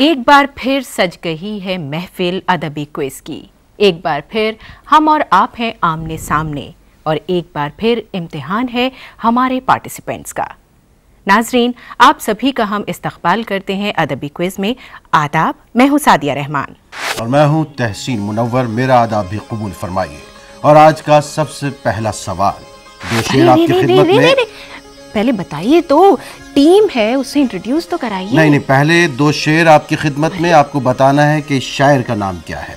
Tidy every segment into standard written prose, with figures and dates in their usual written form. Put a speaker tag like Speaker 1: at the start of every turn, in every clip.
Speaker 1: एक बार फिर सज गई है महफिल अदबी क्विज की। एक बार फिर हम और आप हैं आमने सामने और एक बार फिर इम्तिहान है हमारे पार्टिसिपेंट्स का। नाजरीन, आप सभी का हम इस्तकबाल करते हैं अदबी क्विज में। आदाब, मैं हूँ सादिया रहमान
Speaker 2: और मैं हूँ तहसीन मुनव्वर। मेरा आदाब भी कबूल फरमाइए। और आज का सबसे पहला सवाल, दो शेर आपकी खिदमत में।
Speaker 1: पहले बताइए तो, टीम है उसे इंट्रोड्यूस तो कराइए।
Speaker 2: नहीं, पहले दो शेर आपकी खिदमत में। आपको बताना है कि शायर का नाम क्या है।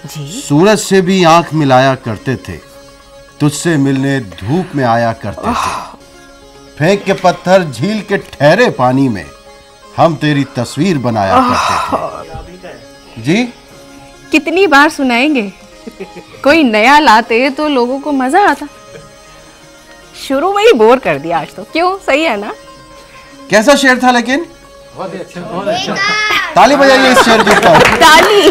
Speaker 1: जी।
Speaker 2: सूरज से भी आंख मिलाया करते थे, तुझसे मिलने धूप में आया करते थे, फेंक के पत्थर झील के ठहरे पानी में हम तेरी तस्वीर बनाया करते थे। जी,
Speaker 1: कितनी बार सुनाएंगे? कोई नया लाते तो लोगों को मजा आता। शुरू में ही बोर कर दिया आज तो। क्यों, सही है ना?
Speaker 2: कैसा शेर था लेकिन? बहुत अच्छा। ताली बजाइए इस शेर के ऊपर।
Speaker 1: ताली।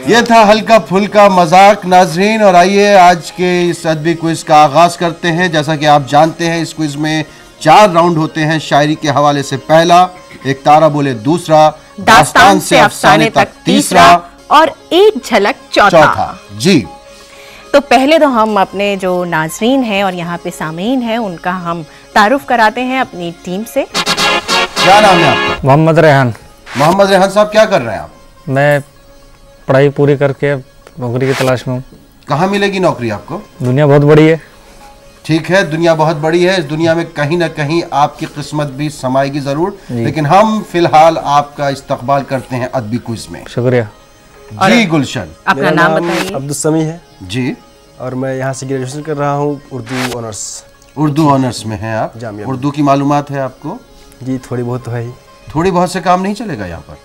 Speaker 2: ये था हल्का फुल्का मजाक नाजरीन। और आइए आज के इस अदबी क्विज का आगाज करते हैं। जैसा कि आप जानते हैं, इस क्विज में 4 राउंड होते हैं। शायरी के हवाले से पहला, एक तारा बोले दूसरा, दास्तान से अफसाने तक तीसरा
Speaker 1: और एक झलक चौथा।
Speaker 2: जी,
Speaker 1: तो पहले तो हम अपने जो नाजरीन हैं और यहाँ पे सामीन हैं उनका हम तारुफ कराते हैं अपनी टीम से।
Speaker 2: क्या नाम है आपका?
Speaker 3: मोहम्मद रेहान।
Speaker 2: मोहम्मद रेहान साहब, क्या कर रहे हैं आप?
Speaker 3: मैं पढ़ाई पूरी करके नौकरी की तलाश में हूँ।
Speaker 2: कहाँ मिलेगी नौकरी आपको?
Speaker 3: दुनिया बहुत बड़ी है।
Speaker 2: ठीक है, दुनिया बहुत बड़ी है। इस दुनिया में कहीं ना कहीं आपकी किस्मत भी समाएगी जरूर। लेकिन हम फिलहाल आपका इस्तकबाल करते हैं अदबी क्विज में।
Speaker 3: शुक्रिया
Speaker 2: जी। गुलशन,
Speaker 1: अपना नाम बताइए।
Speaker 4: अब्दुल समी है
Speaker 2: जी,
Speaker 4: और मैं यहाँ से ग्रेजुएशन कर रहा हूँ, उर्दू ऑनर्स।
Speaker 2: उर्दू ऑनर्स में हैं आप?
Speaker 4: जामिया।
Speaker 2: उर्दू की मालूमात है आपको?
Speaker 4: जी, थोड़ी बहुत तो है ही।
Speaker 2: थोड़ी बहुत से काम नहीं चलेगा यहाँ पर?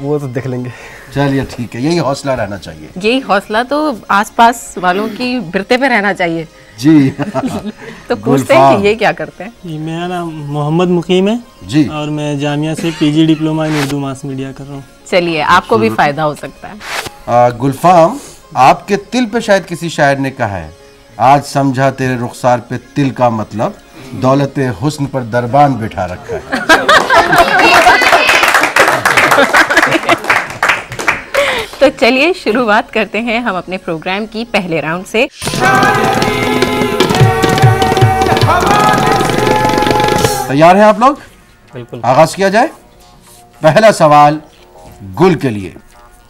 Speaker 4: वो तो देख लेंगे।
Speaker 2: चलिए ठीक है, यही हौसला रहना चाहिए।
Speaker 1: यही हौसला तो आसपास वालों की बिरते पे रहना चाहिए
Speaker 2: जी।
Speaker 1: तो पूछते हैं कि ये क्या करते हैं।
Speaker 5: जी, मेरा नाम मोहम्मद मुकीम है
Speaker 2: जी,
Speaker 5: और मैं जामिया से PG diploma in Urdu mass media कर रहा हूँ।
Speaker 1: चलिए, आपको भी फायदा हो सकता है।
Speaker 2: गुलफाम, आपके तिल पे शायद किसी शायर ने कहा है, आज समझा तेरे रुखसार पे तिल का मतलब, दौलते हुस्न पर दरबान बिठा रखा है।
Speaker 1: तो चलिए शुरुआत करते हैं हम अपने प्रोग्राम की पहले राउंड से।
Speaker 2: तैयार हैं आप लोग?
Speaker 3: बिल्कुल।
Speaker 2: आगाज किया जाए। पहला सवाल गुल के लिए।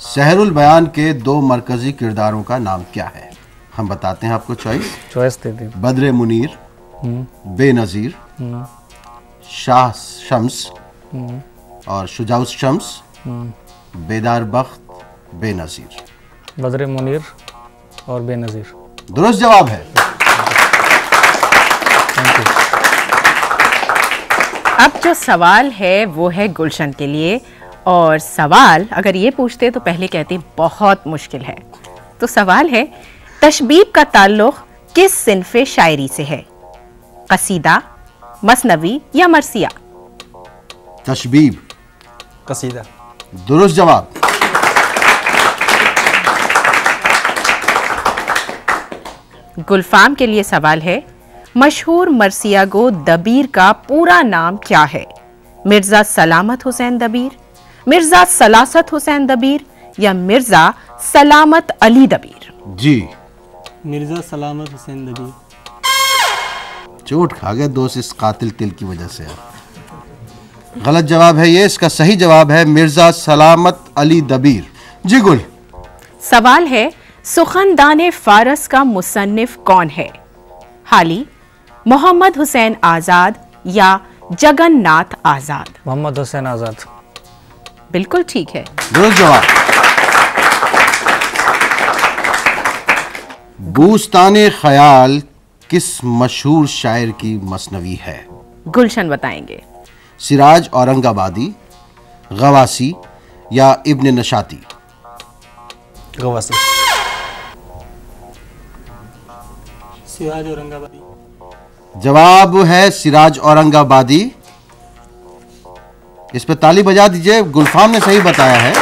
Speaker 2: सहरुल बयान के 2 मरकजी किरदारों का नाम क्या है? हम बताते हैं आपको
Speaker 3: चॉइस दे दी।
Speaker 2: बद्रे मुनीर, बेनजीर, शाह शम्स और शुजाउस शम्स, बेदार बख्त, बेनजीर।
Speaker 3: बद्रे मुनीर और बेनजीर
Speaker 2: दुरुस्त जवाब है।
Speaker 1: अब जो सवाल है वो है गुलशन के लिए। और सवाल अगर ये पूछते तो पहले कहते बहुत मुश्किल है। तो सवाल है, तशबीब का ताल्लुक किस सिन्फ़े शायरी से है? कसीदा, मसनवी या मरसिया?
Speaker 2: तशबीब।
Speaker 4: कसीदा।
Speaker 2: दुरुस्त जवाब।
Speaker 1: गुलफाम के लिए सवाल है, मशहूर मरसिया गो दबीर का पूरा नाम क्या है? मिर्जा सलामत हुसैन दबीर, मिर्जा सलासत हुसैन दबीर या मिर्जा सलामत अली दबीर?
Speaker 2: जी,
Speaker 5: मिर्जा सलामत हुसैन दबीर।
Speaker 2: चोट खा गए दोस्त इस कातिल तिल की वजह से। गलत जवाब है ये। इसका सही जवाब है मिर्जा सलामत अली दबीर। जी गुल,
Speaker 1: सवाल है, सुखनदान फारस का मुसन्निफ कौन है? हाली, मोहम्मद हुसैन आजाद या जगन्नाथ आजाद?
Speaker 3: मोहम्मद हुसैन आजाद।
Speaker 1: बिल्कुल ठीक है।
Speaker 2: दुरुस्त जवाब। बूस्ताने ख्याल किस मशहूर शायर की मसनवी है?
Speaker 1: गुलशन बताएंगे।
Speaker 2: सिराज औरंगाबादी, गवासी या इब्न नशाती?
Speaker 4: गवासी।
Speaker 5: सिराज औरंगाबादी।
Speaker 2: जवाब है सिराज औरंगाबादी। इस पे ताली बजा दीजिए। गुलफाम ने सही बताया है,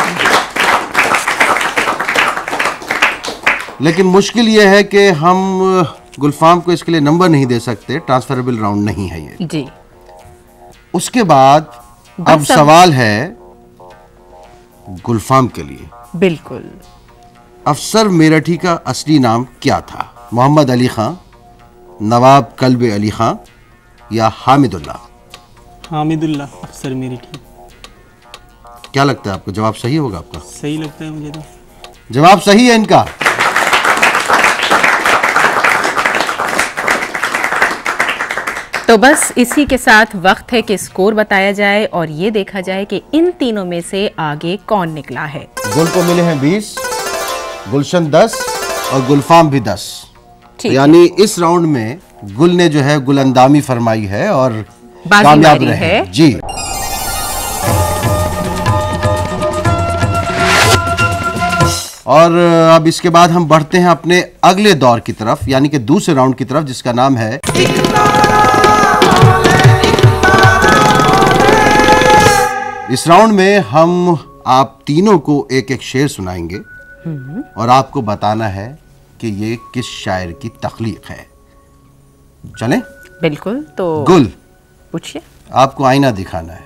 Speaker 2: लेकिन मुश्किल यह है कि हम गुलफाम को इसके लिए नंबर नहीं दे सकते, ट्रांसफरेबल राउंड नहीं है ये।
Speaker 1: जी।
Speaker 2: उसके बाद अब
Speaker 1: बस
Speaker 2: सवाल है गुलफाम के लिए।
Speaker 1: बिल्कुल।
Speaker 2: अफसर मेरठी का असली नाम क्या था? मोहम्मद अली खां, नवाब कल्ब अली खां या हामिदुल्लाह?
Speaker 5: हामिदुल्लाह अफसर मेरठी।
Speaker 2: क्या लगता है आपको, जवाब सही होगा आपका?
Speaker 5: सही लगता है मुझे तो।
Speaker 2: जवाब सही है इनका।
Speaker 1: तो बस इसी के साथ वक्त है कि स्कोर बताया जाए और ये देखा जाए कि इन तीनों में से आगे कौन निकला है।
Speaker 2: गुल को मिले हैं 20, गुलशन 10 और गुलफाम भी 10।
Speaker 1: ठीक है।
Speaker 2: यानी इस राउंड में गुल ने जो है गुलंदामी फरमाई है और
Speaker 1: बाजी
Speaker 2: कामयाब
Speaker 1: मारी
Speaker 2: रहे
Speaker 1: है।
Speaker 2: जी। और अब इसके बाद हम बढ़ते हैं अपने अगले दौर की तरफ, यानी कि दूसरे राउंड की तरफ, जिसका नाम है इस राउंड में हम आप तीनों को एक एक शेर सुनाएंगे और आपको बताना है कि ये किस शायर की तख्लीक है। चलें?
Speaker 1: बिल्कुल। तो
Speaker 2: गुल,
Speaker 1: पूछिए।
Speaker 2: आपको आईना दिखाना है,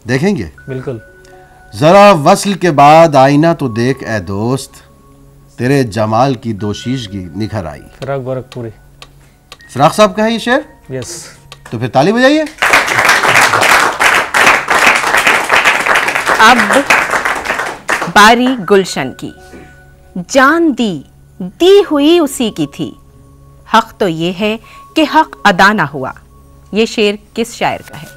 Speaker 2: देखेंगे?
Speaker 3: बिल्कुल।
Speaker 2: जरा वस्ल के बाद आईना तो देख ए दोस्त, तेरे जमाल की दोशीशगी निखर आई।
Speaker 3: फिराक गोरखपुरी।
Speaker 2: फिराक साहब का है ये शेर?
Speaker 3: यस।
Speaker 2: तो फिर ताली बजाइए।
Speaker 1: अब बारी गुलशन की। जान दी हुई उसी की थी, हक तो ये है कि हक अदा ना हुआ। ये शेर किस शायर का है?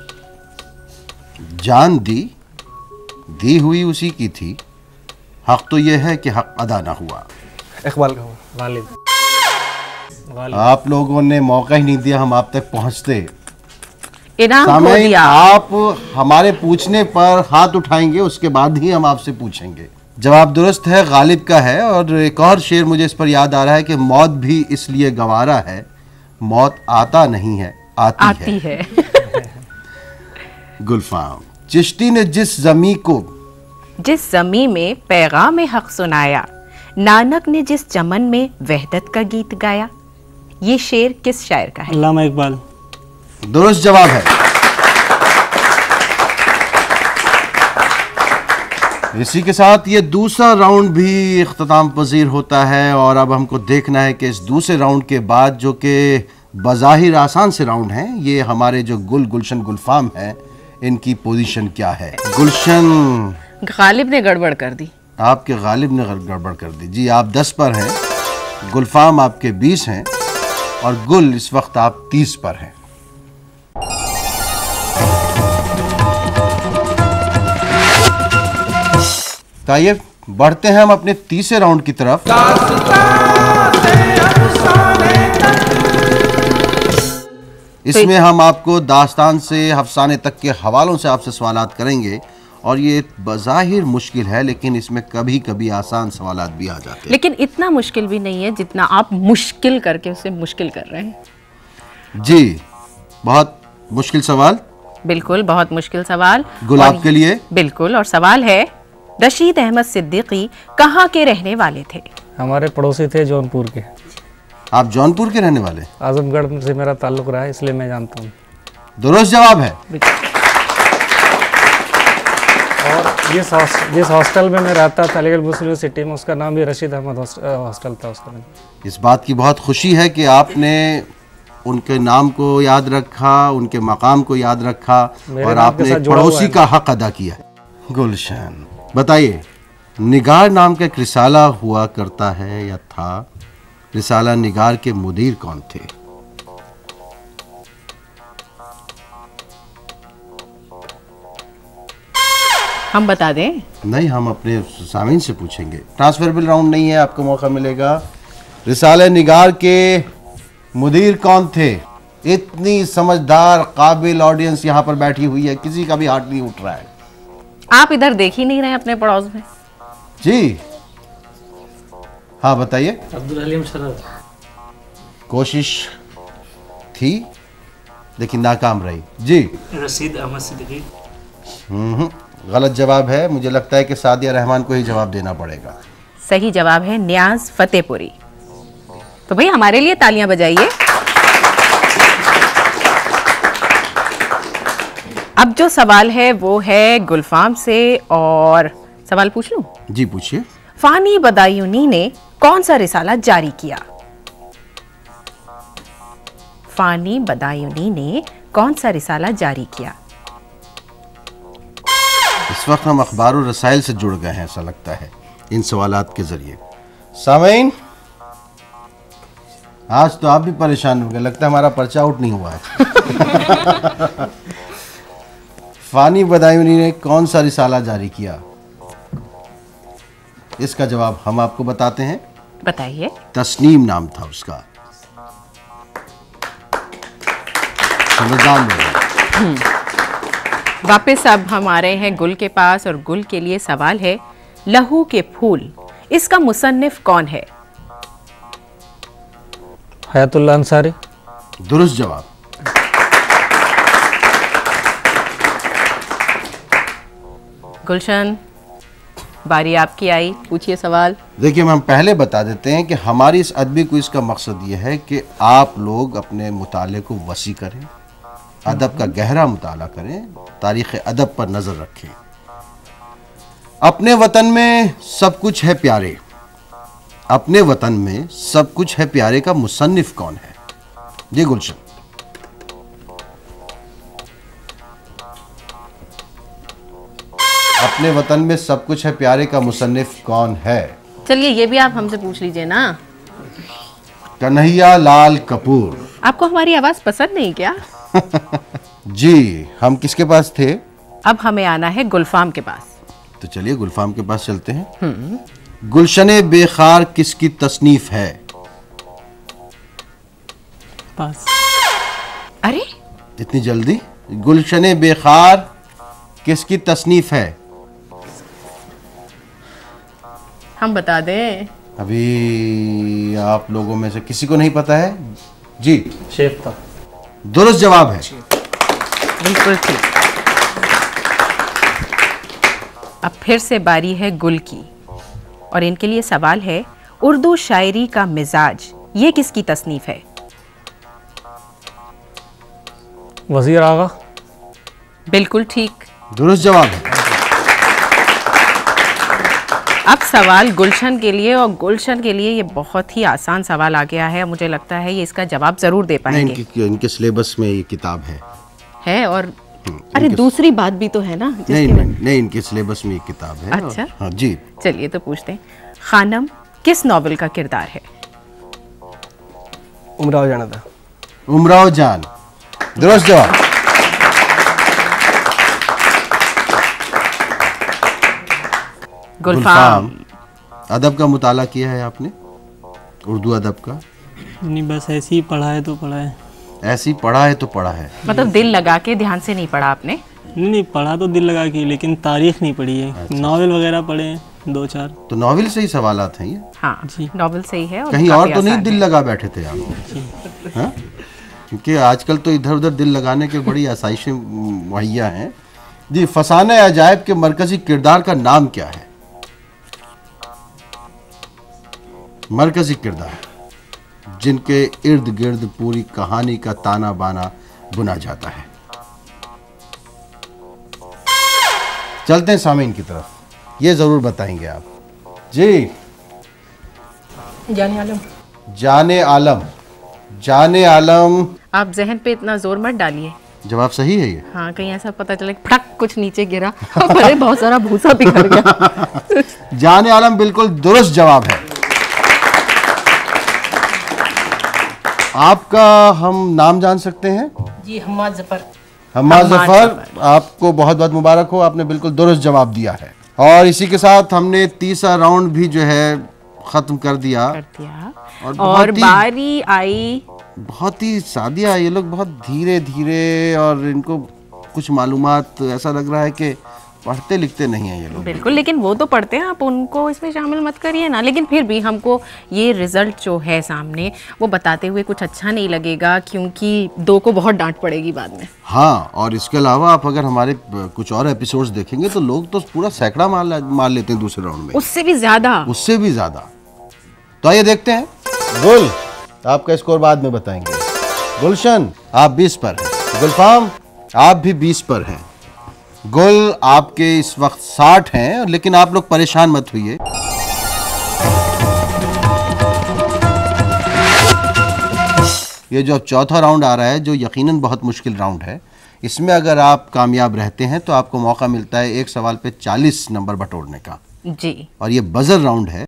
Speaker 2: जान दी हुई उसी की थी, हक तो ये है कि हक अदा ना हुआ।
Speaker 4: इकबाल का हुआ।
Speaker 3: गालिब।
Speaker 2: आप लोगों ने मौका ही नहीं दिया हम आप तक पहुंचते।
Speaker 1: इनाम खो
Speaker 2: सामईन,
Speaker 1: दिया।
Speaker 2: आप हमारे पूछने पर हाथ उठाएंगे, उसके बाद ही हम आपसे पूछेंगे। जवाब दुरुस्त है, गालिब का है। और एक और शेर मुझे इस पर याद आ रहा है कि मौत भी इसलिए गंवारा है, मौत आता नहीं है आती है। गुलफाम, चिश्ती ने जिस जमी में
Speaker 1: पैगाम हक सुनाया, नानक ने जिस चमन में वहदत का गीत गाया। ये शेर किस शायर का है?
Speaker 5: अल्लामा इकबाल।
Speaker 2: दुरुस्त जवाब है। इसी के साथ ये दूसरा राउंड भी इख्तिताम पजीर होता है और अब हमको देखना है कि इस दूसरे राउंड के बाद, जो कि बज़ाहिर आसान से राउंड है, ये हमारे जो गुलशन गुलफाम है, इनकी पोजीशन क्या है। गुलशन,
Speaker 1: गालिब ने गड़बड़ कर दी।
Speaker 2: आपके गालिब ने गड़बड़ कर दी जी। आप 10 पर हैं, गुलफाम आपके 20 हैं और गुल इस वक्त आप 30 पर हैं। तो आइए बढ़ते हैं हम अपने तीसरे राउंड की तरफ। इसमें हम आपको दास्तान से अफसाने तक के हवालों से आपसे सवालात करेंगे और ये बज़ाहिर मुश्किल है, लेकिन इसमें कभी कभी आसान सवालात भी आ जाते हैं।
Speaker 1: लेकिन इतना मुश्किल भी नहीं है जितना आप मुश्किल करके उसे मुश्किल कर रहे हैं।
Speaker 2: जी, बहुत मुश्किल सवाल।
Speaker 1: बिल्कुल, बहुत मुश्किल सवाल।
Speaker 2: गुल आपके लिए।
Speaker 1: बिल्कुल। और सवाल है, रशीद अहमद सिद्दीकी कहाँ के रहने वाले थे?
Speaker 3: हमारे पड़ोसी थे जौनपुर के।
Speaker 2: आप जौनपुर के रहने वाले?
Speaker 3: आजमगढ़ से मेरा ताल्लुक रहा है, इसलिए मैं जानता हूँ।
Speaker 2: दुरुस्त जवाब है।
Speaker 3: और जिस हॉस्टल में मैं रहता था अलीगढ़ मुस्लिम यूनिवर्सिटी में, उसका नाम भी रशीद अहमद हॉस्टल था उसका नाम।
Speaker 2: इस बात की बहुत खुशी है कि आपने उनके नाम को याद रखा, उनके मकाम को याद रखा और आपने पड़ोसी का हक अदा किया। गुलशन, बताइए, निगार नाम का एक रिसाला हुआ करता है या था, रिसाला निगार के मुदीर कौन थे?
Speaker 1: हम बता दें?
Speaker 2: नहीं, हम अपने सामीन से पूछेंगे। ट्रांसफरेबल राउंड नहीं है, आपको मौका मिलेगा। रिसाले निगार के मुदीर कौन थे? इतनी समझदार काबिल ऑडियंस यहाँ पर बैठी हुई है, किसी का भी हाथ नहीं उठ रहा है।
Speaker 1: आप इधर देख ही नहीं रहे अपने पड़ोस में।
Speaker 2: जी हाँ, बताइए।
Speaker 3: अब्दुल हलीम शरफ।
Speaker 2: कोशिश थी लेकिन नाकाम रही। जी,
Speaker 5: रशीद अहमद सिद्दीकी।
Speaker 2: गलत जवाब है। मुझे लगता है कि सादिया रहमान को ही जवाब देना पड़ेगा।
Speaker 1: सही जवाब है नियाज फतेहपुरी। तो भाई हमारे लिए तालियां बजाइए। अब जो सवाल है वो है गुलफाम से, और सवाल पूछ लूं?
Speaker 2: जी पूछिए।
Speaker 1: फानी बदायूनी ने कौन सा रिसाला जारी किया? फानी बदायूनी ने कौन सा रिसाला जारी किया?
Speaker 2: इस वक्त हम अखबार और रसाइल से जुड़ गए हैं, ऐसा लगता है इन सवालात के जरिए। सामीन, आज तो आप भी परेशान हो गए, लगता है हमारा पर्चा आउट नहीं हुआ है। फानी बदायूनी ने कौन सा रिसाला जारी किया? इसका जवाब हम आपको बताते हैं।
Speaker 1: बताइए।
Speaker 2: तस्नीम नाम था उसका। समझदार लोग।
Speaker 1: वापस अब हम आ रहे हैं गुल के पास, और गुल के लिए सवाल है लहू के फूल, इसका मुसन्निफ कौन है?
Speaker 3: हयातुल्लाह अंसारी।
Speaker 2: दुरुस्त जवाब।
Speaker 1: गुलशन, बारी आपकी आई, पूछिए सवाल।
Speaker 2: देखिए, हम पहले बता देते हैं कि हमारी इस अदबी क्विज का मकसद ये है कि आप लोग अपने मुताले को वसी करें, अदब का गहरा मुताला करें, तारीख़ अदब पर नज़र रखें। अपने वतन में सब कुछ है प्यारे, अपने वतन में सब कुछ है प्यारे का मुसन्निफ कौन है? जी गुलशन। अपने वतन में सब कुछ है प्यारे का मुसन्निफ कौन है?
Speaker 1: चलिए ये भी आप हमसे पूछ लीजिए ना।
Speaker 2: कन्हैया लाल कपूर।
Speaker 1: आपको हमारी आवाज पसंद नहीं क्या?
Speaker 2: जी, हम किसके पास थे?
Speaker 1: अब हमें आना है गुलफाम के पास।
Speaker 2: तो चलिए गुलफाम के पास चलते हैं। गुलशने बेखार किसकी तसनीफ है?
Speaker 5: पास।
Speaker 1: अरे
Speaker 2: इतनी जल्दी? गुलशने बेखार किसकी तसनीफ है?
Speaker 1: हम बता दें।
Speaker 2: अभी आप लोगों में से किसी को नहीं पता है? जी,
Speaker 3: शेफ था।
Speaker 2: दुरुस्त जवाब है।
Speaker 1: बिल्कुल ठीक। अब फिर से बारी है गुल की, और इनके लिए सवाल है उर्दू शायरी का मिजाज, ये किसकी तसनीफ है?
Speaker 3: वजीर आगा।
Speaker 1: बिल्कुल ठीक।
Speaker 2: दुरुस्त जवाब है।
Speaker 1: अब सवाल गुलशन के लिए, और गुलशन के लिए ये बहुत ही आसान सवाल आ गया है। मुझे लगता है ये इसका जवाब जरूर दे पाएंगे।
Speaker 2: इनके सिलेबस में ये किताब है
Speaker 1: और अरे दूसरी बात भी तो है ना।
Speaker 2: नहीं, इनके सिलेबस में ये किताब है।
Speaker 1: अच्छा,
Speaker 2: हाँ जी।
Speaker 1: चलिए तो पूछते हैं, खानम किस नॉवेल का किरदार है?
Speaker 4: उमराव जाना था।
Speaker 2: उमराव जान। दुरुस्त जवाब।
Speaker 1: गुलफाम।
Speaker 2: अदब का मुताला किया है आपने? उर्दू अदब का?
Speaker 5: नहीं, बस ऐसे ही पढ़ा है तो पढ़ा है।
Speaker 2: ऐसी पढ़ा है तो पढ़ा है,
Speaker 1: मतलब दिल लगा के ध्यान से नहीं पढ़ा आपने?
Speaker 5: नहीं, पढ़ा तो दिल लगा के, लेकिन तारीख नहीं पढ़ी है। नावल वगैरह पढ़े हैं 2-4।
Speaker 2: तो नॉवेल से ही सवालात हैं ये?
Speaker 1: हाँ जी, नॉवेल से ही है। और
Speaker 2: कहीं
Speaker 1: काफी
Speaker 2: और तो नहीं
Speaker 1: आसान
Speaker 2: दिल
Speaker 1: है।
Speaker 2: लगा बैठे थे आप? हाँ? क्योंकि आजकल तो इधर उधर दिल लगाने के बड़ी आसाइशें मुहैया हैं। जी, फसाना अजायब के मरकजी किरदार का नाम क्या है? मरकजी किरदार जिनके इर्द गिर्द पूरी कहानी का ताना बाना बुना जाता है। चलते हैं सामीन की तरफ, ये जरूर बताएंगे आप। जी,
Speaker 1: जाने आलम।
Speaker 2: जाने आलम। जाने आलम।
Speaker 1: आप जहन पे इतना जोर मत डालिए।
Speaker 2: जवाब सही है ये?
Speaker 1: हाँ, कहीं ऐसा पता चले फटक कुछ नीचे गिरा। अरे बहुत सारा भूसा बिखर गया।
Speaker 2: जाने आलम बिल्कुल दुरुस्त जवाब है। आपका हम नाम जान सकते हैं?
Speaker 6: जी, हम्माद जफर।
Speaker 2: हम्माद जफर, आपको बहुत बहुत मुबारक हो, आपने बिल्कुल दुरुस्त जवाब दिया है। और इसी के साथ हमने तीसरा राउंड भी जो है खत्म कर दिया।
Speaker 1: और बारी आई
Speaker 2: बहुत ही सादिया, ये लोग बहुत धीरे धीरे, और इनको कुछ मालूमात ऐसा लग रहा है कि पढ़ते लिखते नहीं हैं ये लोग।
Speaker 1: बिल्कुल, लेकिन वो तो पढ़ते हैं, आप उनको इसमें शामिल मत करिए ना। लेकिन फिर भी हमको ये रिजल्ट जो है सामने, वो बताते हुए कुछ अच्छा नहीं लगेगा, क्योंकि 2 को बहुत डांट पड़ेगी बाद में।
Speaker 2: हाँ, और इसके अलावा आप अगर हमारे कुछ और एपिसोड्स देखेंगे तो लोग तो पूरा सैकड़ा मार लेते हैं दूसरे राउंड में,
Speaker 1: उससे भी ज्यादा।
Speaker 2: उससे भी ज्यादा। तो आइए देखते हैं। गुल, आपका स्कोर बाद में बताएंगे। गुलशन आप 20 पर हैं, गुलफाम आप भी 20 पर हैं। गुल आपके इस वक्त 60 हैं, लेकिन आप लोग परेशान मत होइए। ये जो अब चौथा राउंड आ रहा है, जो यकीनन बहुत मुश्किल राउंड है, इसमें अगर आप कामयाब रहते हैं तो आपको मौका मिलता है एक सवाल पे 40 नंबर बटोरने का
Speaker 1: जी।
Speaker 2: और ये बजर राउंड है।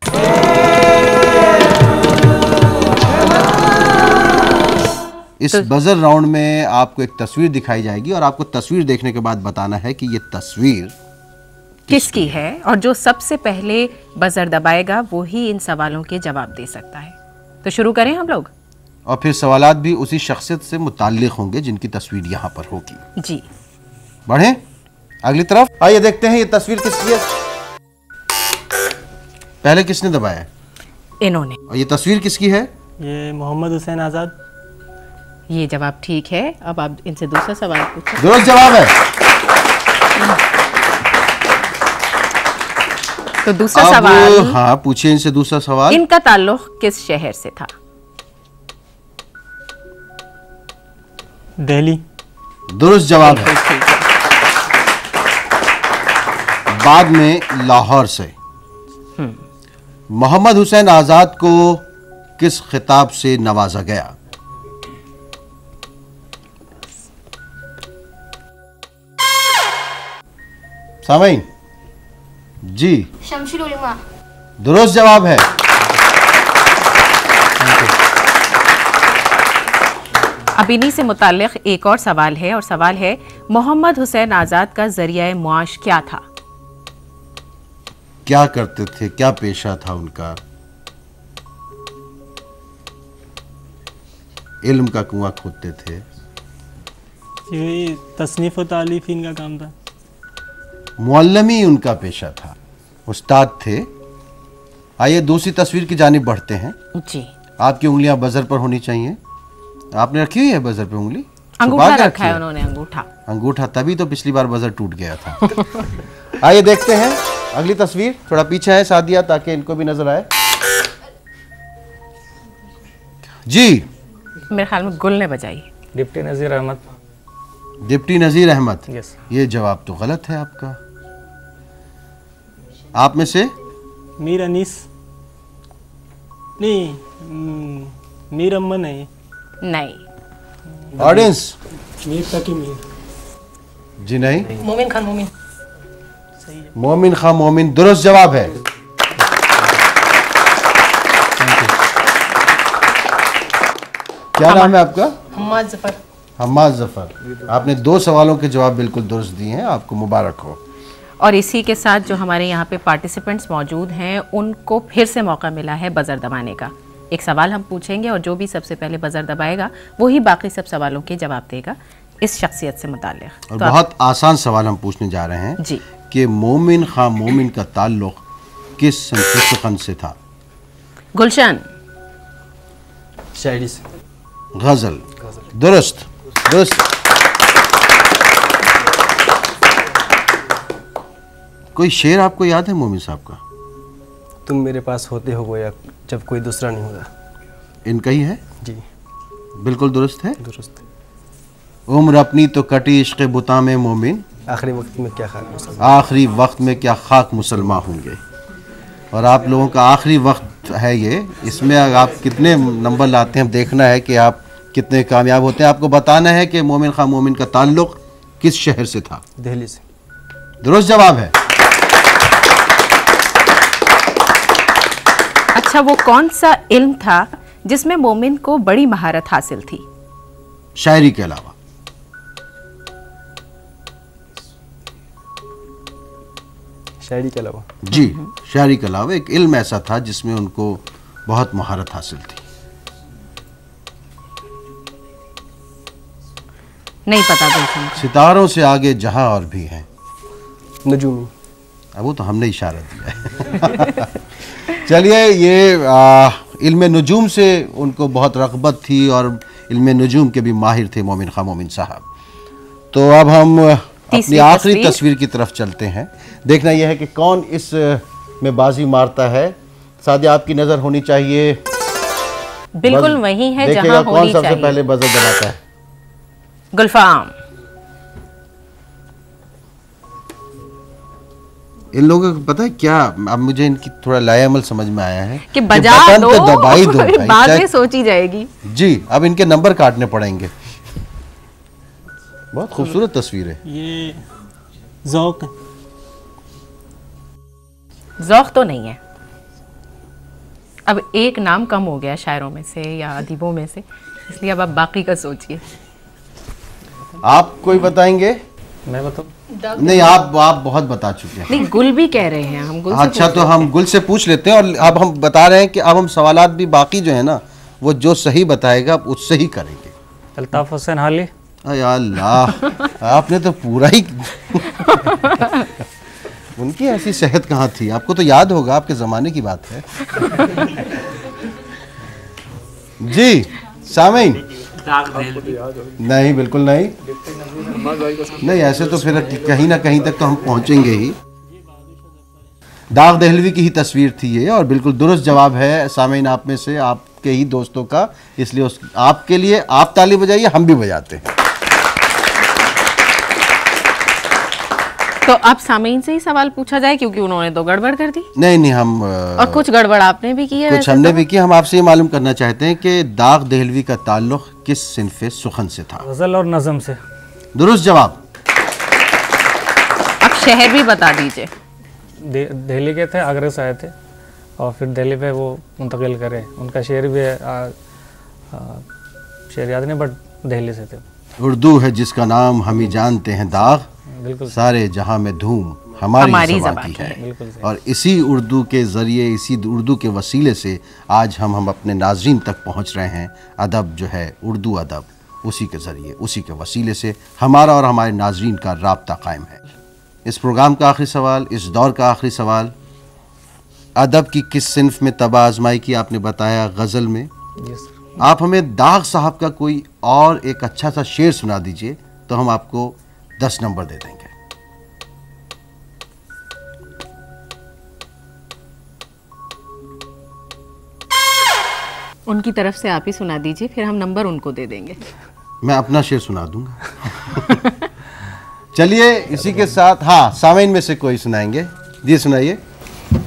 Speaker 2: इस बजर राउंड में आपको एक तस्वीर दिखाई जाएगी और आपको तस्वीर देखने के बाद बताना है कि ये तस्वीर
Speaker 1: किसकी है, और जो सबसे पहले बजर दबाएगा वो ही इन सवालों के जवाब दे सकता है। तो शुरू करें हम लोग,
Speaker 2: और फिर सवालात भी उसी शख्सियत से मुताल्लिक होंगे जिनकी तस्वीर यहाँ पर होगी।
Speaker 1: जी
Speaker 2: बढ़े अगली तरफ। आइए देखते हैं ये तस्वीर किसकी है। पहले किसने दबाया है?
Speaker 1: इन्होंने।
Speaker 2: और ये तस्वीर किसकी है?
Speaker 5: ये मोहम्मद हुसैन आज़ाद।
Speaker 1: ये जवाब ठीक है। अब आप इनसे दूसरा सवाल पूछो।
Speaker 2: दुरुस्त जवाब है।
Speaker 1: तो दूसरा सवाल,
Speaker 2: हाँ पूछिए इनसे दूसरा सवाल।
Speaker 1: इनका ताल्लुक किस शहर से था?
Speaker 5: दिल्ली।
Speaker 2: दुरुस्त जवाब है।
Speaker 1: ठीक है।
Speaker 2: बाद में लाहौर से। मोहम्मद हुसैन आजाद को किस खिताब से नवाजा गया? सामीन जी।
Speaker 6: शमशुल उलमा।
Speaker 2: दुरुस्त जवाब है।
Speaker 1: अब इन्हीं से मुताल्लिक एक और सवाल है, और सवाल है मोहम्मद हुसैन आजाद का जरिया मुआश क्या था?
Speaker 2: क्या करते थे, क्या पेशा था उनका? इल्म का कुआं खोदते थे।
Speaker 5: ये तसनीफ व तालीफ इनका काम था।
Speaker 2: मुअल्लमी उनका पेशा था, उस्ताद थे। आइए दूसरी तस्वीर की जानिब बढ़ते हैं।
Speaker 1: जी।
Speaker 2: आपकी उंगलियां बजर पर होनी चाहिए। आपने रखी हुई है बजर पे उंगली?
Speaker 1: अंगूठा
Speaker 2: छुपा के
Speaker 1: रखा है
Speaker 2: रखी
Speaker 1: उन्होंने, अंगूठा।
Speaker 2: अंगूठा, तभी तो पिछली बार बजर टूट गया था। आइए देखते हैं अगली तस्वीर। थोड़ा पीछे है सादिया ताकि इनको भी नजर आए। जी।
Speaker 1: मेरे ख्याल में गुल ने बजाई।
Speaker 3: डिप्टी नज़ीर अहमद।
Speaker 2: डिप्टी नजीर अहमद।
Speaker 3: यस।
Speaker 2: ये जवाब तो गलत है आपका। आप में से
Speaker 5: मीर अनीस नहीं, मीर अमन है।
Speaker 1: नहीं।
Speaker 2: ऑडियंस
Speaker 5: मीर तकी मीर।
Speaker 2: जी नहीं।
Speaker 5: मोमिन खान मोमिन।
Speaker 2: मोमिन खां मोमिन दुरुस्त जवाब है। क्या नाम है आपका?
Speaker 5: हम्माद जफर।
Speaker 2: हम्माद जफर। आपने 2 सवालों के जवाब बिल्कुल दुरुस्त दिए हैं, आपको मुबारक हो।
Speaker 1: और इसी के साथ जो हमारे यहाँ पे पार्टिसिपेंट्स मौजूद हैं उनको फिर से मौका मिला है बजर दबाने का। एक सवाल हम पूछेंगे और जो भी सबसे पहले बजर दबाएगा वही बाकी सब सवालों के जवाब देगा इस शख्सियत से मुताल्लिक।
Speaker 2: और बहुत आसान सवाल हम पूछने जा रहे हैं
Speaker 1: जी
Speaker 2: कि मोमिन खां मोमिन का ताल्लुक किस सुखन से था?
Speaker 1: गुलशन।
Speaker 4: शायरी से।
Speaker 2: गजल। दुरुस्त दुरुस्त। कोई शेर आपको याद है मोमिन साहब का?
Speaker 4: तुम मेरे पास होते हो गोया जब कोई दूसरा नहीं होगा।
Speaker 2: इनका ही है?
Speaker 4: जी
Speaker 2: बिल्कुल दुरुस्त है।
Speaker 4: दुरुस्त।
Speaker 2: उम्र अपनी तो कटी इश्क़ बुता में मोमिन,
Speaker 4: आखिरी वक्त में क्या खाक मुसलमान।
Speaker 2: आखिरी वक्त में क्या खाक मुसलमान होंगे। और आप लोगों का आखिरी वक्त है ये। इसमें आप कितने नंबर लाते हैं देखना है कि आप कितने कामयाब होते हैं। आपको बताना है कि मोमिन खां मोमिन का ताल्लुक किस शहर से था?
Speaker 4: दिल्ली से।
Speaker 2: दुरुस्त जवाब है।
Speaker 1: अच्छा, वो कौन सा इल्म था जिसमें मोमिन को बड़ी महारत हासिल थी?
Speaker 2: शायरी के अलावा।
Speaker 4: शायरी के अलावा।
Speaker 2: जी, शायरी के अलावा एक इल्म ऐसा था जिसमें उनको बहुत महारत हासिल थी।
Speaker 1: नहीं पता गुलशन को।
Speaker 2: सितारों से आगे जहां और भी हैं।
Speaker 4: नजूमी।
Speaker 2: अब वो तो हमने इशारा दिया है। चलिए, ये इल्म नजूम से उनको बहुत रग़बत थी और इल्म नजूम के भी माहिर थे मोमिन खां मोमिन साहब। तो अब हम अपनी आखिरी तस्वीर की तरफ चलते हैं। देखना यह है कि कौन इस में बाजी मारता है। सादिया, आपकी नज़र होनी चाहिए
Speaker 1: बिल्कुल वही है
Speaker 2: देखिएगा
Speaker 1: जहां
Speaker 2: कौन
Speaker 1: होनी
Speaker 2: सबसे
Speaker 1: चाहिए।
Speaker 2: पहले बजर दबाता है।
Speaker 1: गुलफाम।
Speaker 2: इन लोगों को पता है क्या, अब मुझे इनकी थोड़ा लायामल समझ में आया है
Speaker 1: कि बजा
Speaker 2: बटन
Speaker 1: दो,
Speaker 2: तो दबा ही दो भाई,
Speaker 1: बाद
Speaker 2: चाहे-
Speaker 1: में सोची जाएगी।
Speaker 2: जी अब इनके नंबर काटने पड़ेंगे। बहुत खूबसूरत तस्वीर है।
Speaker 5: ये ज़ौक़ है।
Speaker 1: ज़ौक़ तो नहीं है। अब एक नाम कम हो गया शायरों में से या अदीबों में से, इसलिए अब आप बाकी का सोचिए।
Speaker 2: आप कोई बताएंगे?
Speaker 3: मैं बताऊँ?
Speaker 2: नहीं आप बहुत बता चुके हैं।
Speaker 1: नहीं, गुल भी कह रहे हैं, हम गुल से
Speaker 2: अच्छा
Speaker 1: पूछ
Speaker 2: तो
Speaker 1: रहे
Speaker 2: हम गुल से पूछ लेते हैं, और अब हम बता रहे हैं कि अब हम सवालात भी बाकी जो है ना वो जो सही बताएगा उससे ही करेंगे।
Speaker 3: अल्ताफ़ हुसैन हाली।
Speaker 2: या अल्लाह, आपने तो पूरा ही उनकी ऐसी सेहत कहाँ थी, आपको तो याद होगा, आपके ज़माने की बात है। जी सामीन, नहीं बिल्कुल नहीं, नहीं ऐसे तो फिर कहीं ना कहीं तक तो हम पहुंचेंगे ही। दाग दहलवी की ही तस्वीर थी ये, और बिल्कुल दुरुस्त जवाब है सामीन आप में से, आपके ही दोस्तों का, इसलिए आपके लिए आप ताली बजाइए, हम भी बजाते हैं।
Speaker 1: तो अब सामीन से ही सवाल पूछा जाए, क्योंकि उन्होंने तो गड़बड़ कर दी।
Speaker 2: नहीं हम
Speaker 1: और कुछ गड़बड़ आपने भी की है।
Speaker 2: कुछ
Speaker 1: वैसे
Speaker 2: हमने
Speaker 1: तो।
Speaker 2: भी किया। हम आपसे ये मालूम करना चाहते हैं कि दाग दहलवी का ताल्लुक किस सिनफ़े सुखन से था?
Speaker 3: गज़ल और नज़म से।
Speaker 2: दुरुस्त जवाब।
Speaker 1: अब शहर भी बता दीजिए।
Speaker 3: दिल्ली के थे, आगरा से आए थे और फिर दिल्ली पे वो मुंतकिल करे। उनका शेर भी है, शेर याद नहीं, बट दिल्ली से थे।
Speaker 2: उर्दू है जिसका नाम हम ही जानते हैं दाग,
Speaker 3: बिल्कुल
Speaker 2: सारे जहां में धूम हमारी ज़बान की है।
Speaker 3: बिल्कुल सही।
Speaker 2: और इसी उर्दू के ज़रिए, इसी उर्दू के वसीले से आज हम अपने नाज़रीन तक पहुंच रहे हैं। अदब जो है, उर्दू अदब, उसी के ज़रिए, उसी के वसीले से हमारा और हमारे नाज़रीन का राब्ता कायम है। इस प्रोग्राम का आखिरी सवाल, इस दौर का आखिरी सवाल, अदब की किस सिन्फ में तबा आजमाई की आपने बताया? गज़ल में।
Speaker 3: Yes sir.
Speaker 2: आप हमें दाग साहब का कोई और एक अच्छा सा शेर सुना दीजिए तो हम आपको 10 नंबर दे देंगे।
Speaker 1: उनकी तरफ से आप ही सुना दीजिए, फिर हम नंबर उनको दे देंगे।
Speaker 2: मैं अपना शेर सुना दूंगा। चलिए इसी के साथ, हाँ सामीन में से कोई सुनाएंगे? जी सुनाइए।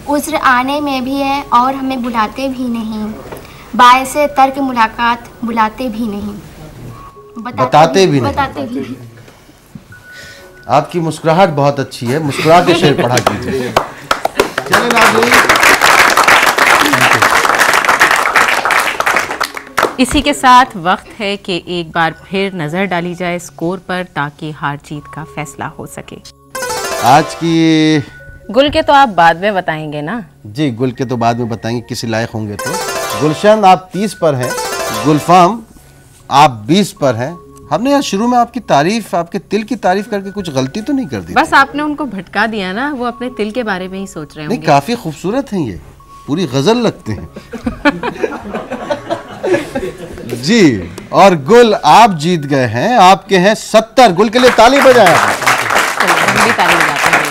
Speaker 6: उज्र आने में भी है और हमें बुलाते भी नहीं, बायसे तर्क मुलाकात बुलाते भी नहीं,
Speaker 2: बताते भी नहीं।
Speaker 6: बताते भी नहीं।
Speaker 2: आपकी मुस्कुराहट बहुत अच्छी है, मुस्कुरा के शेर पढ़ा कीजिए। चलिए नाज़रीन,
Speaker 1: इसी के साथ वक्त है कि एक बार फिर नज़र डाली जाए स्कोर पर, ताकि हार जीत का फैसला हो सके।
Speaker 2: आज की
Speaker 1: गुल के तो आप बाद में बताएंगे ना?
Speaker 2: जी गुल के तो बाद में बताएंगे, किसी लायक होंगे तो। गुलशन आप 30 पर हैं, गुलफाम आप 20 पर हैं। हमने यार शुरू में आपकी तारीफ, आपके तिल की तारीफ करके कुछ गलती तो नहीं कर दी?
Speaker 1: बस आपने उनको भटका दिया ना, वो अपने तिल के बारे में ही सोच रहे
Speaker 2: नहीं,
Speaker 1: होंगे।
Speaker 2: काफी खूबसूरत हैं ये, पूरी गजल लगते हैं। जी, और गुल आप जीत गए हैं, आपके हैं 70। गुल के लिए ताली बजाएं।
Speaker 1: चलिए, हम भी ताली बजाते हैं।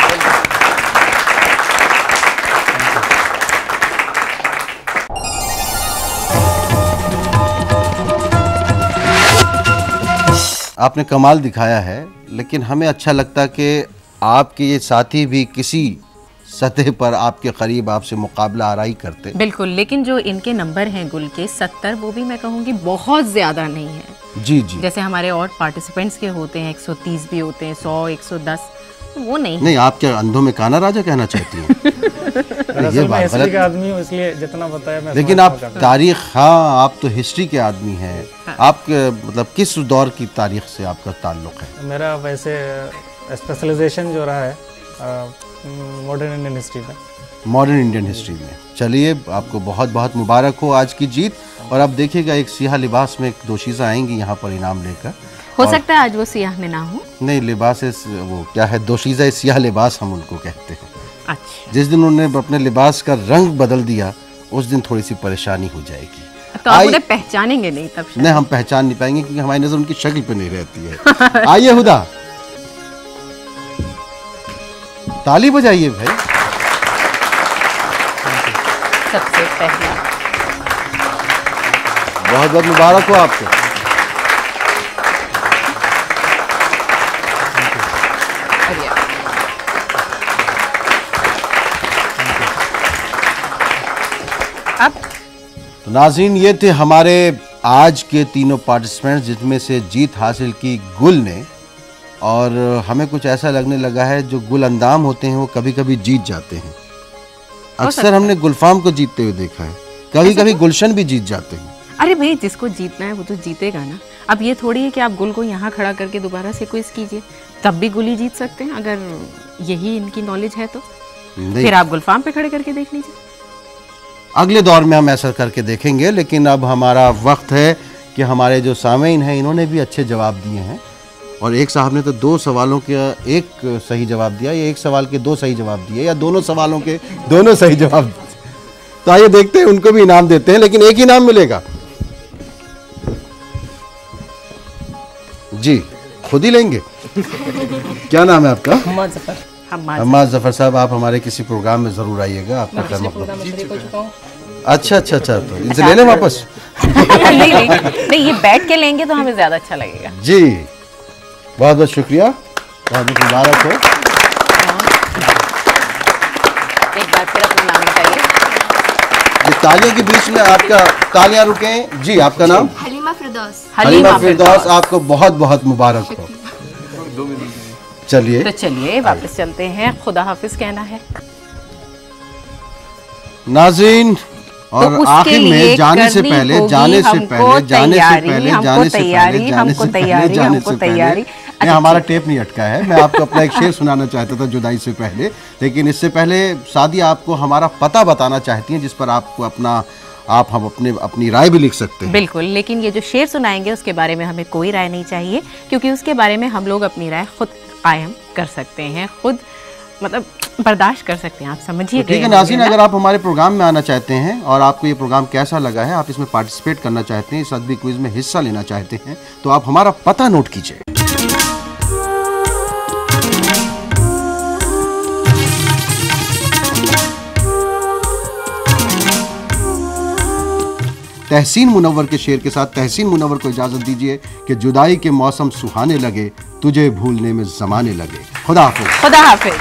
Speaker 2: आपने कमाल दिखाया है, लेकिन हमें अच्छा लगता कि आपके ये साथी भी किसी सतह पर आपके करीब आपसे मुकाबला आराई करते।
Speaker 1: बिल्कुल, लेकिन जो इनके नंबर हैं गुल के 70, वो भी मैं कहूँगी बहुत ज़्यादा नहीं है।
Speaker 2: जी जी,
Speaker 1: जैसे हमारे और पार्टिसिपेंट्स के होते हैं, 130 भी होते हैं, 100, 110, वो नहीं।
Speaker 2: नहीं आप क्या अंधों में काना राजा कहना चाहती हैं?
Speaker 3: दरअसल मैं
Speaker 2: बात
Speaker 3: हिस्ट्री
Speaker 2: गलत।
Speaker 3: का आदमी हूँ, इसलिए जितना बताया मैं
Speaker 2: लेकिन
Speaker 3: समझ
Speaker 2: आप
Speaker 3: पाता हूँ।
Speaker 2: तारीख, हाँ आप तो हिस्ट्री के आदमी हैं। आप मतलब किस दौर की तारीख से आपका ताल्लुक है?
Speaker 3: मेरा वैसे स्पेशलाइजेशन जो रहा है मॉडर्न इंडियन हिस्ट्री में।
Speaker 2: मॉडर्न इंडियन हिस्ट्री में। चलिए आपको बहुत बहुत मुबारक हो आज की जीत। और अब देखिएगा एक सियाह लिबास में एक दोशीज़ा आएंगी यहाँ पर इनाम लेकर।
Speaker 1: हो सकता है आज वो सियाह में ना हो।
Speaker 2: नहीं, लिबास वो क्या है, दोशीज़ा सियाह लिबास हम उनको कहते हैं।
Speaker 1: अच्छा,
Speaker 2: जिस दिन उन्होंने अपने लिबास का रंग बदल दिया उस दिन थोड़ी सी परेशानी हो जाएगी।
Speaker 1: तो आप उन्हें पहचानेंगे नहीं तब शायद।
Speaker 2: नहीं, हम पहचान नहीं पाएंगे क्योंकि हमारी नजर उनकी शक्ल पे नहीं रहती है। आइए हुदा, ताली बजाइए भाई।
Speaker 1: सबसे पहला
Speaker 2: बहुत बहुत मुबारक हो आपको।
Speaker 1: अब
Speaker 2: तो नाज़रीन, ये थे हमारे आज के तीनों पार्टिसिपेंट्स, जिसमें से जीत हासिल की गुल ने। और हमें कुछ ऐसा लगने लगा है जो गुल अंदाम होते हैं वो कभी कभी जीत जाते हैं। अक्सर हमने गुलफाम को जीतते हुए देखा है, कभी कभी गुलशन भी जीत जाते हैं।
Speaker 1: अरे भाई, जिसको जीतना है वो तो जीतेगा ना। अब ये थोड़ी है कि आप गुल को यहाँ खड़ा करके दोबारा से क्विज कीजिए, तब भी गुल ही जीत सकते हैं। अगर यही इनकी नॉलेज है तो फिर आप गुलफाम पे खड़े करके देख लीजिए।
Speaker 2: अगले दौर में हम ऐसा करके देखेंगे, लेकिन अब हमारा वक्त है कि हमारे जो सामीन हैं इन्होंने भी अच्छे जवाब दिए हैं। और एक साहब ने तो 2 सवालों के 1 सही जवाब दिया, या 1 सवाल के 2 सही जवाब दिए, या दोनों सवालों के दोनों सही जवाब दिए। तो आइए देखते हैं, उनको भी इनाम देते हैं, लेकिन एक ही इनाम मिलेगा। जी, खुद ही लेंगे। क्या नाम है आपका? हम्माद जफर साहब, आप हमारे किसी प्रोग्राम में जरूर आइएगा। आपका क्या मतलब? अच्छा, तो इनसे ले लें वापस?
Speaker 1: नहीं, ये बैठ के लेंगे तो हमें ज्यादा अच्छा लगेगा।
Speaker 2: जी, बहुत बहुत शुक्रिया, बहुत बहुत मुबारक हो।
Speaker 1: एक बार फिर अपना नाम बताइए।
Speaker 2: ये तालियों के बीच में आपका तालियां रुकें। जी, आपका नाम?
Speaker 6: हलीमा फिरदौस।
Speaker 2: हलीमा फिरदौस, आपको बहुत बहुत मुबारक हो। चलिए,
Speaker 1: तो चलिए वापस चलते हैं। खुदा हाफिज कहना है
Speaker 2: नाज़रीन। और
Speaker 1: तो
Speaker 2: आखिर में जाने से पहले हमारा टेप नहीं अटका है। मैं आपको अपना एक शेर सुनाना चाहता था जुदाई से पहले, लेकिन इससे पहले सादिया आपको हमारा पता बताना चाहती हैं, जिस पर आपको हम अपनी राय भी लिख सकते हैं।
Speaker 1: बिल्कुल, लेकिन ये जो शेर सुनाएंगे उसके बारे में हमें कोई राय नहीं चाहिए, क्योंकि उसके बारे में हम लोग अपनी राय खुद कायम कर सकते हैं, खुद मतलब बर्दाश्त कर सकते हैं। आप समझिए।
Speaker 2: ठीक है नाज़रीन, अगर आप हमारे प्रोग्राम में आना चाहते हैं और आपको ये प्रोग्राम कैसा लगा है, आप इसमें पार्टिसिपेट करना चाहते हैं, इस अदबी क्विज में हिस्सा लेना चाहते हैं, तो आप हमारा पता नोट कीजिए। तहसीन मुनव्वर के शेर के साथ तहसीन मुनव्वर को इजाजत दीजिए कि जुदाई के मौसम सुहाने लगे, तुझे भूलने में ज़माने लगे। खुदा हाफिज।
Speaker 1: खुदा हाफिज।